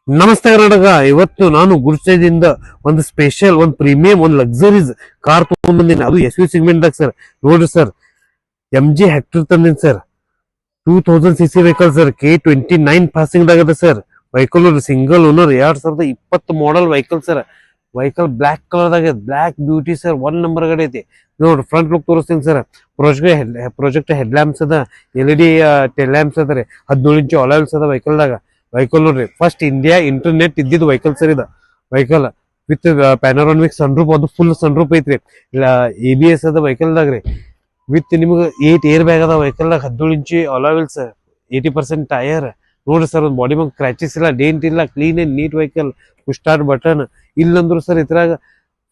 ನಮಸ್ತೆ ಕರ್ನಾಟಕ. ಇವತ್ತು ನಾನು ಗುರುಸೈದಿಂದ ಒಂದು ಸ್ಪೆಷಲ್ ಒಂದು ಪ್ರೀಮಿಯಂ ಒಂದು ಲಕ್ಸರೀಸ್ ಕಾರ್ ತಗೊಂಡ್ ಬಂದಿನಿ. ಅದು ಎಸ್ ಯು ಸೆಗ್ಮೆಂಟ್ ದಾಗ ಸರ್. ನೋಡ್ರಿ ಸರ್, MG ಹೆಕ್ಟರ್ ತಂದಿನಿ sir. 2000cc vehicle sir. K29 passing ದಾಗ ಸರ್. ವೆಹಿಕಲ್ ನೋಡ್ರಿ, single owner, 2020 model vehicle sir. Vehicle black colour ದಾಗ ಬ್ಲಾಕ್ ಬ್ಯೂಟಿ ಸರ್. 1 ನಂಬರ್ ಗಾಡಿ ಐತಿ ನೋಡ್ರಿ. ಫ್ರಂಟ್ ಲುಕ್ ತೋರಿಸ್ತೀನಿ ಸರ್. ಪ್ರೊಜೆಕ್ಟ್ ಹೆಡ್ ಲ್ಯಾಂಪ್ಸ್ ಅದ, LED ಟೆಲ್ ಲ್ಯಾಂಪ್ಸ್ ಅದ ರೀ. 17 ಇಂಚು ಅಲಾಯ್ಸ್ ಅದ ವೆಹಿಕಲ್ ದಾಗ. ವೆಹಿಕಲ್ ನೋಡ್ರಿ, ಫಸ್ಟ್ ಇಂಡಿಯಾ ಇಂಟರ್ನೆಟ್ ಇದ್ದಿದ್ದು ವೆಹಿಕಲ್ ಸರ್. ಇದು ವೆಹಿಕಲ್ ವಿತ್ ಪ್ಯಾನೋರಾಮಿಕ್ ಸನ್ರೂಪ್, ಅದು ಫುಲ್ ಸನ್ರೂಪ್ ಐತ್ರಿ. ABS ಅದ ವೆಹಿಕಲ್ ದಾಗ ರೀ. ವಿತ್ ನಿಮ್ಗೆ 8 ಏರ್ ಬ್ಯಾಗ್ ಅದ ವೆಹಿಕಲ್ ದಾಗ. 17 ಇಂಚಿ ಅಲಾಯ್ಸ್, 80% ಟೈರ್ ನೋಡ್ರಿ ಸರ್. ಒಂದು ಬಾಡಿ ಮ್ಯಾಗ ಕ್ರ್ಯಾಚಸ್ ಇಲ್ಲ, ಡೆಂಟ್ ಇಲ್ಲ, clean and neat vehicle. Start button ಇಲ್ಲಂದ್ರು ಸರ್ ಇದ್ರಾಗ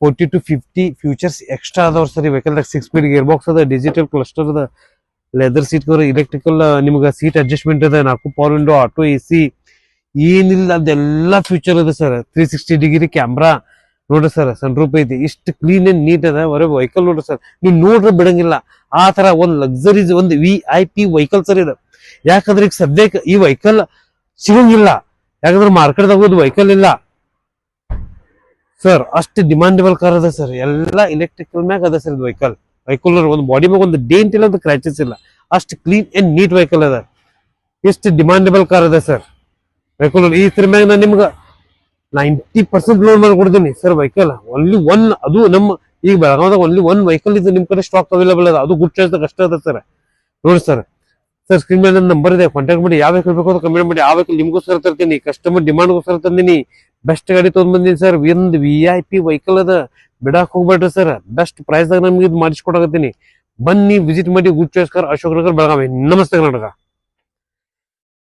40 to 50 ಫ್ಯೂಚರ್ಸ್ ಎಕ್ಸ್ಟ್ರಾ ಅದಾವ್ರ ಸರ್. ಈ ವೆಹಿಕಲ್ ದಾಗ 6 ಸ್ಪೀಡ್ ಗೇರ್ ಬಾಕ್ಸ್ ಅದ, ಡಿಜಿಟಲ್ ಕ್ಲಸ್ಟರ್ ಅದ, ಲೆದರ್ ಸೀಟ್ ಕವರ್, ಇಲೆಕ್ಟ್ರಿಕಲ್ ನಿಮ್ಗೆ ಸೀಟ್ ಅಡ್ಜಸ್ಟ್ಮೆಂಟ್ ಅದ, 4 ಪವರ್ ವಿಂಡೋ, ಆಟೋ AC, ಏನಿಲ್ಲ ಅದೆಲ್ಲ ಫ್ಯೂಚರ್ ಅದ ಸರ್. 360 ಡಿಗ್ರಿ ಕ್ಯಾಮ್ರಾ ನೋಡ್ರಿ ಸರ್. ಸನ್ರೂಪ್ ಐತಿ. ಇಷ್ಟು ಕ್ಲೀನ್ ಅಂಡ್ ನೀಟ್ ಅದ ವೆಹಿಕಲ್ ನೋಡ್ರಿ ಸರ್. ನೀವು ನೋಡ್ರಿ ಬಿಡಂಗಿಲ್ಲ ಆ ತರ ಒಂದು ಲಕ್ಸರೀಸ್, ಒಂದು VIP ವೆಹಿಕಲ್ ಸರ್ ಇದು. ಯಾಕಂದ್ರೆ ಈಗ ಸದ್ಯಕ್ಕೆ ಈ ವೆಹಿಕಲ್ ಸಿಗಂಗಿಲ್ಲ, ಯಾಕಂದ್ರೆ ಮಾರ್ಕೆಟ್ ದಾಗ ವೆಹಿಕಲ್ ಇಲ್ಲ ಸರ್. ಅಷ್ಟು ಡಿಮಾಂಡಬಲ್ ಕಾರ್ ಅದ ಸರ್. ಎಲ್ಲ ಇಲೆಕ್ಟ್ರಿಕಲ್ ಮ್ಯಾಗ ಅದ ಸರ್. ವೆಹಿಕಲ್ ಒಂದು ಬಾಡಿ ಮ್ಯಾಗ ಒಂದು ಡೆಂಟ್ ಇಲ್ಲ, ಒಂದು ಕ್ರ್ಯಾಚಸ್ ಇಲ್ಲ. ಅಷ್ಟು ಕ್ಲೀನ್ ಅಂಡ್ ನೀಟ್ ವೆಹಿಕಲ್ ಅದ. ಎಷ್ಟು ಡಿಮಾಂಡಬಲ್ ಕಾರ್ ಅದ ಸರ್ ವೆಹಿಕಲ್. ಈ ಇದ್ರ ಮ್ಯಾಗ ನಾನು ನಿಮ್ಗೆ 90% ಲೋನ್ ಮಾಡಿ ಕೊಡ್ತೀನಿ ಸರ್. ವೆಹಿಕಲ್ ಓನ್ಲಿ ಒನ್, ಅದು ನಮ್ಮ ಈಗ ಬೆಳಗಾವದಾಗ ಓನ್ಲಿ ಒನ್ ವೆಹಿಕಲ್ ಇದು ನಿಮ್ ಕಡೆ ಸ್ಟಾಕ್ ಅವೈಲೇಬಲ್ ಅದ. ಅದು ಗುಡ್ ಚಾಯ್ಸ್ ಅಷ್ಟ ಅದ ಸರ್. ನೋಡಿ ಸರ್, ಸ್ಕ್ರೀನ್ ಮೇಲೆ ನನ್ನ ನಂಬರ್ ಇದೆ, ಕಾಂಟ್ಯಾಕ್ಟ್ ಮಾಡಿ. ಯಾವ ವೆಹಿಕಲ್ ಬೇಕು ಅಂತ ಕಮೆಂಟ್ ಮಾಡಿ. ಆ ವೆಹಿಕಲ್ ನಿಮ್ಗೋಸ್ಕರ ತರ್ತೀನಿ, ಕಸ್ಟಮರ್ ಡಿಮಾಂಡ್ಗೋಸ್ಕರ ತಂದಿನಿ. ಬೆಸ್ಟ್ ಗಾಡಿ ತಗೊಂಡ್ ಬಂದಿನಿ ಸರ್. ಒಂದು VIP ವೆಹಿಕಲ್ ಅದ, ಬಿಡಾಕ್ ಹೋಗ್ಬೇಡ್ರಿ ಸರ್. ಬೆಸ್ಟ್ ಪ್ರೈಸ್ ದಾಗ ನಮ್ಗೆ ಇದು ಮಾಡಿಸ್ಕೊಡಕತ್ತೀನಿ. ಬನ್ನಿ, ವಿಸಿಟ್ ಮಾಡಿ. Good choice car, Ashok Nagar, Belagavi. ನಮಸ್ತೆ ಕರ್ನಾಟಕ.